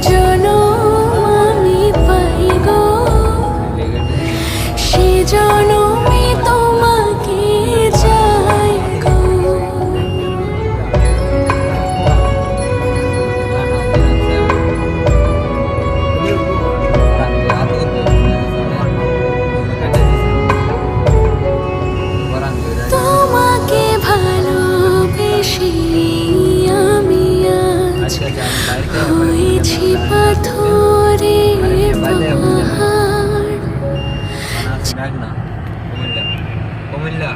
জনম আমি পাই গো, সে জনমে তোমাকে চাই গো। তোমাকে ভালোবেসে আমি আজ হয়েছি পাথরের পাহাড়। কুমিল্লা